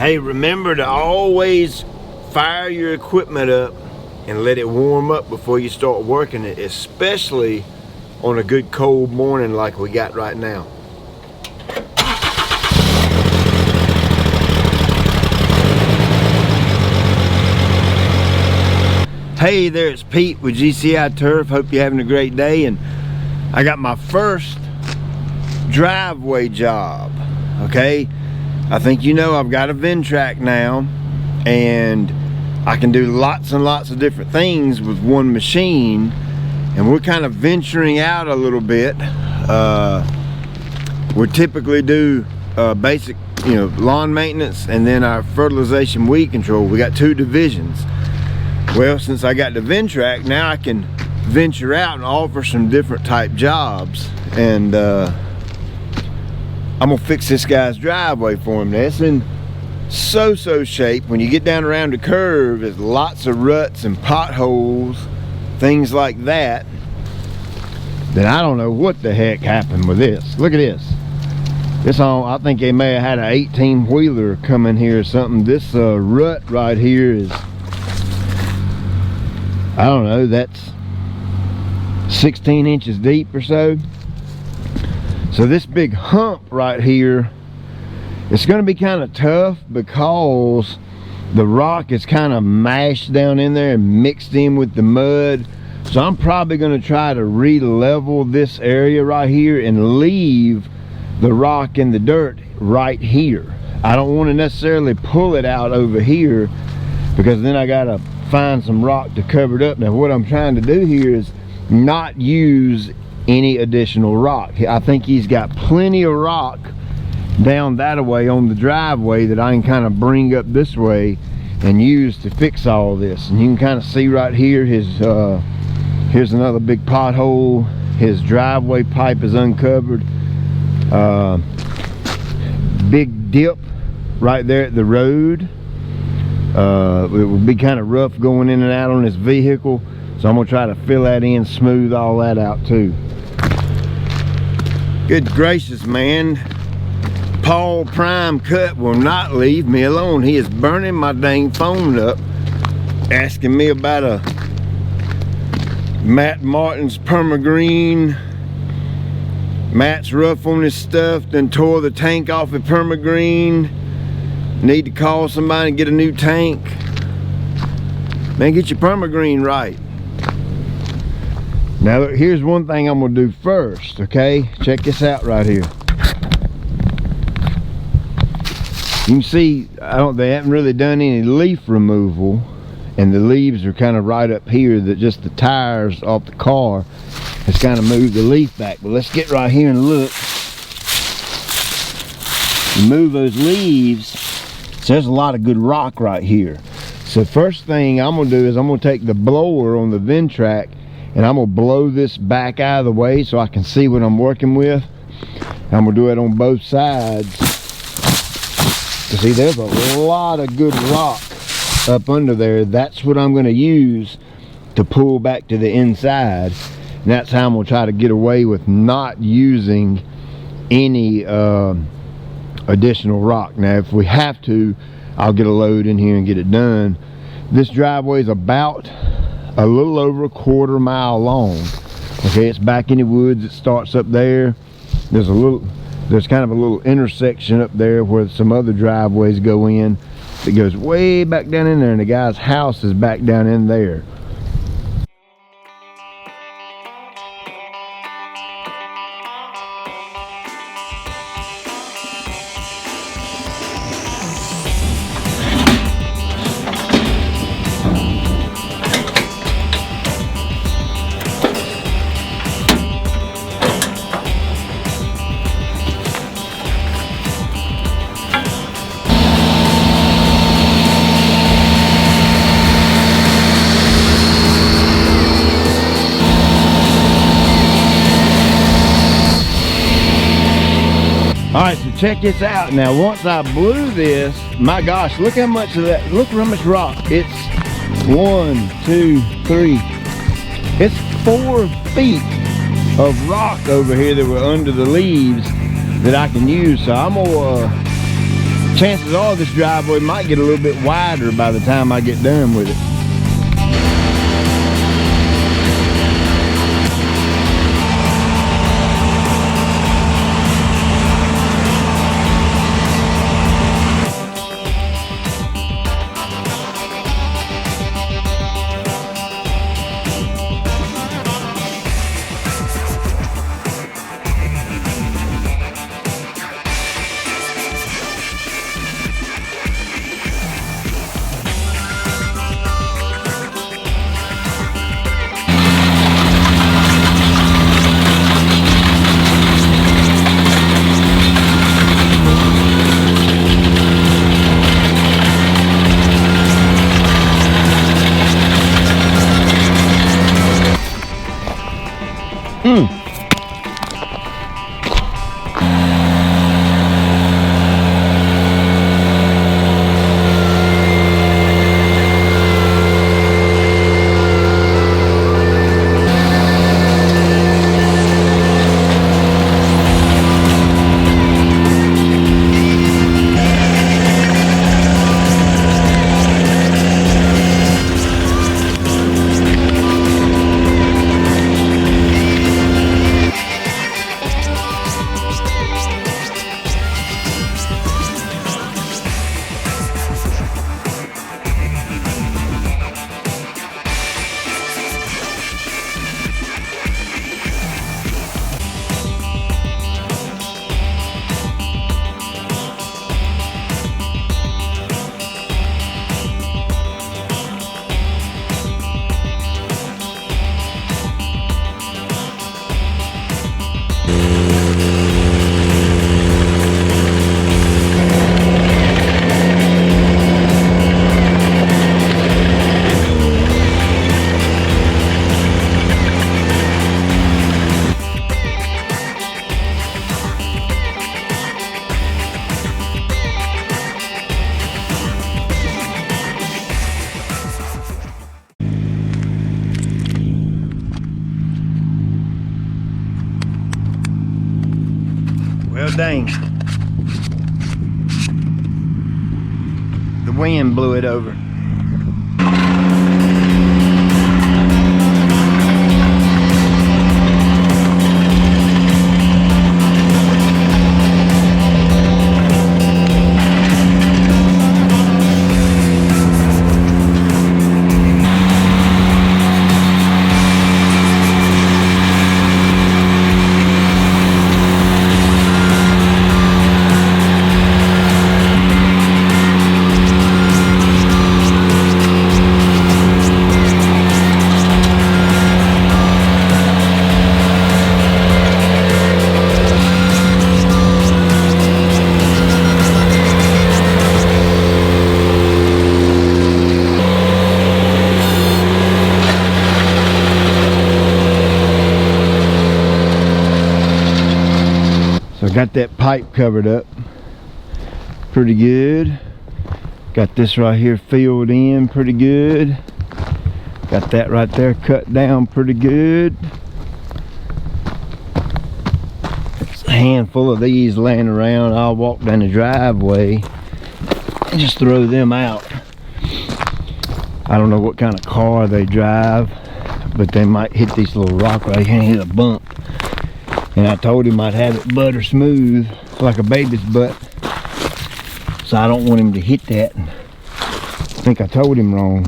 Hey, remember to always fire your equipment up and let it warm up before you start working it, especially on a good cold morning like we got right now. Hey there, it's Pete with GCI Turf. Hope you're having a great day, and I got my first driveway job. Okay, I think you know I've got a Ventrac now, and I can do lots and lots of different things with one machine, and we're kind of venturing out a little bit. We typically do basic, lawn maintenance, and then our fertilization weed control. We got two divisions. Well, since I got the Ventrac, now I can venture out and offer some different type jobs, and I'm gonna fix this guy's driveway for him. Now, it's in so shape. When you get down around the curve, there's lots of ruts and potholes, things like that. Then I don't know what the heck happened with this. Look at this. I think they may have had an 18-wheeler come in here or something. This rut right here is, I don't know, that's 16 inches deep or so. So this big hump right here, it's going to be kind of tough because the rock is kind of mashed down in there and mixed in with the mud. So I'm probably going to try to re-level this area right here and leave the rock and the dirt right here. I don't want to necessarily pull it out over here, because then I got to find some rock to cover it up. Now what I'm trying to do here is not use any additional rock. I think he's got plenty of rock down that way on the driveway that I can kind of bring up this way and use to fix all this. And you can kind of see right here, here's another big pothole. His driveway pipe is uncovered. Big dip right there at the road. It would be kind of rough going in and out on this vehicle, so I'm gonna try to fill that in, smooth all that out too. Good gracious, man, Paul Prime Cut will not leave me alone. He is burning my dang phone up, asking me about a Matt Martin's permagreen. Matt's rough on his stuff, then tore the tank off at permagreen. Need to call somebody and get a new tank. Man, get your permagreen right. Now look, here's one thing I'm gonna do first, okay? Check this out right here. You can see they haven't really done any leaf removal, and the leaves are kind of right up here, that just the tires off the car has kind of moved the leaf back. But let's get right here and look. Remove those leaves. So there's a lot of good rock right here. So first thing I'm gonna do is I'm gonna take the blower on the Ventrac and I'm gonna blow this back out of the way so I can see what I'm working with. I'm gonna do it on both sides. You see, there's a lot of good rock up under there. That's what I'm gonna use to pull back to the inside. And that's how I'm gonna try to get away with not using any additional rock. Now if we have to, I'll get a load in here and get it done. This driveway is about a little over 1/4 mile long. Okay, it's back in the woods. It starts up there. There's kind of a little intersection up there where some other driveways go in. It goes way back down in there, and the guy's house is back down in there. Alright, so check this out. Now once I blew this, my gosh, look how much of that, look how much rock. It's 1, 2, 3. It's 4 feet of rock over here that were under the leaves that I can use. So I'm gonna chances are this driveway might get a little bit wider by the time I get done with it. Well, dang. The wind blew it over. So I got that pipe covered up pretty good. Got this right here filled in pretty good. Got that right there cut down pretty good. There's a handful of these laying around. I'll walk down the driveway and just throw them out. I don't know what kind of car they drive, but they might hit these little rock right here and hit a bump. And I told him I'd have it butter smooth like a baby's butt, so I don't want him to hit that. I think I told him wrong.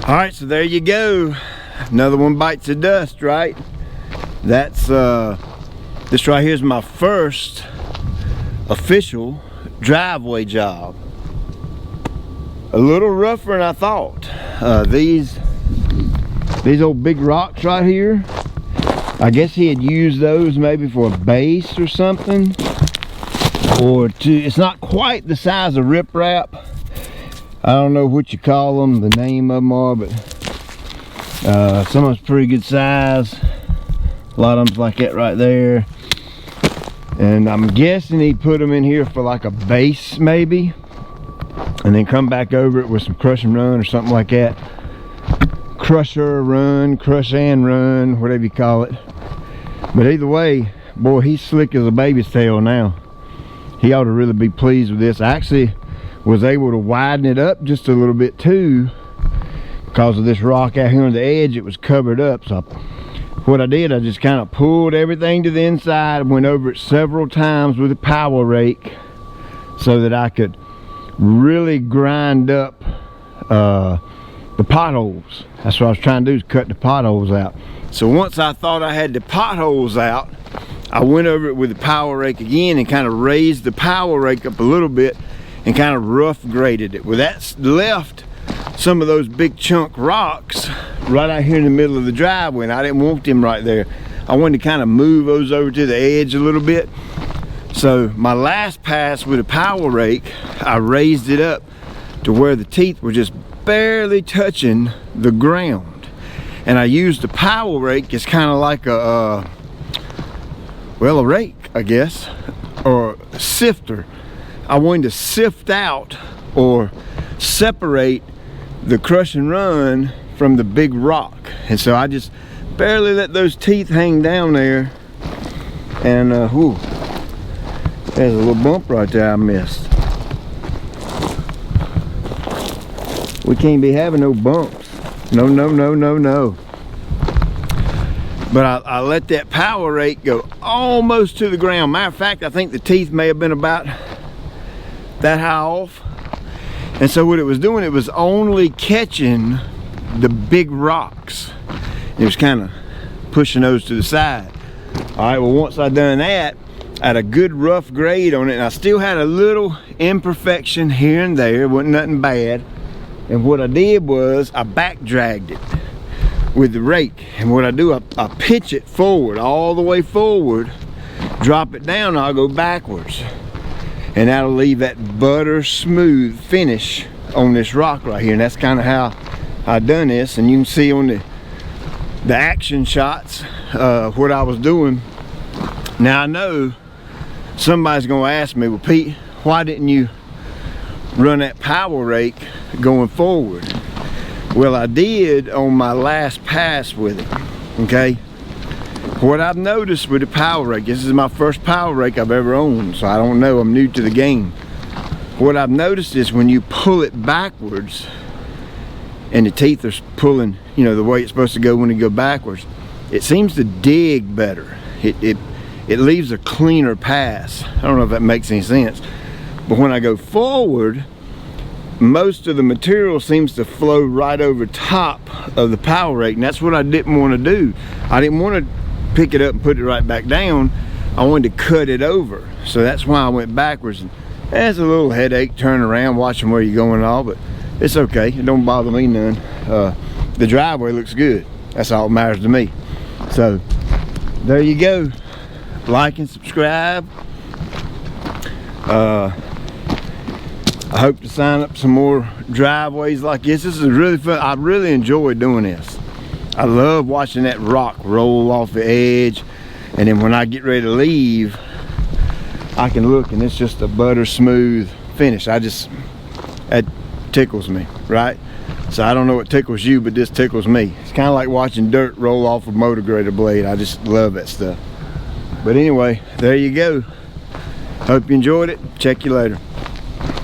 Alright, so there you go. Another one bites the dust, right? That's this right here is my first official driveway job. A little rougher than I thought. These old big rocks right here, I guess he had used those maybe for a base or something, or it's not quite the size of riprap. I don't know what you call them, the name of them are, but some of them's pretty good size. A lot of them's like that right there. And I'm guessing he put them in here for like a base maybe, and then come back over it with some crush and run or something like that. Crusher run, crush and run, whatever you call it. But either way, boy, he's slick as a baby's tail now. He ought to really be pleased with this. I actually was able to widen it up just a little bit too, because of this rock out here on the edge. It was covered up. So what I did, I just kind of pulled everything to the inside, went over it several times with a power rake so that I could really grind up the potholes. That's what I was trying to do, is cut the potholes out. So once I thought I had the potholes out, I went over it with the power rake again and kind of raised the power rake up a little bit and kind of rough graded it. Well, that's left some of those big chunk rocks right out here in the middle of the driveway, and I didn't want them right there. I wanted to kind of move those over to the edge a little bit. So my last pass with a power rake, I raised it up to where the teeth were just barely touching the ground, and I used the power rake as kind of like a well, a rake, I guess, or a sifter. I wanted to sift out or separate the crush and run from the big rock, and so I just barely let those teeth hang down there, and whew, there's a little bump right there I missed. We can't be having no bumps. No, no, no, no, no. But I let that power rake go almost to the ground. Matter of fact, I think the teeth may have been about that high off. And so what it was doing, it was only catching the big rocks. It was kind of pushing those to the side. All right, well, once I done that, I had a good rough grade on it, and I still had a little imperfection here and there. It wasn't nothing bad. And what I did was I back dragged it with the rake, and what I do, I pitch it forward, all the way forward, drop it down, and I'll go backwards, and that'll leave that butter smooth finish on this rock right here. And that's kind of how I done this, and you can see on the action shots what I was doing. Now I know somebody's gonna ask me, well, Pete, why didn't you run that power rake going forward? Well, I did on my last pass with it, okay? What I've noticed with the power rake, this is my first power rake I've ever owned, so I don't know, I'm new to the game. What I've noticed is when you pull it backwards and the teeth are pulling, you know, the way it's supposed to go when you go backwards, it seems to dig better. It leaves a cleaner pass. I don't know if that makes any sense. But when I go forward, most of the material seems to flow right over top of the power rake, and that's what I didn't want to do. I didn't want to pick it up and put it right back down. I wanted to cut it over. So that's why I went backwards. And that's a little headache turning around, watching where you're going and all, but it's okay. It don't bother me none. The driveway looks good. That's all that matters to me. So there you go. Like and subscribe. I hope to sign up some more driveways like this. This is really fun. I really enjoy doing this. I love watching that rock roll off the edge, and then when I get ready to leave, I can look and it's just a butter smooth finish. That tickles me, right? So I don't know what tickles you, but this tickles me. It's kind of like watching dirt roll off a motor grader blade. I just love that stuff. But anyway, there you go. Hope you enjoyed it. Check you later.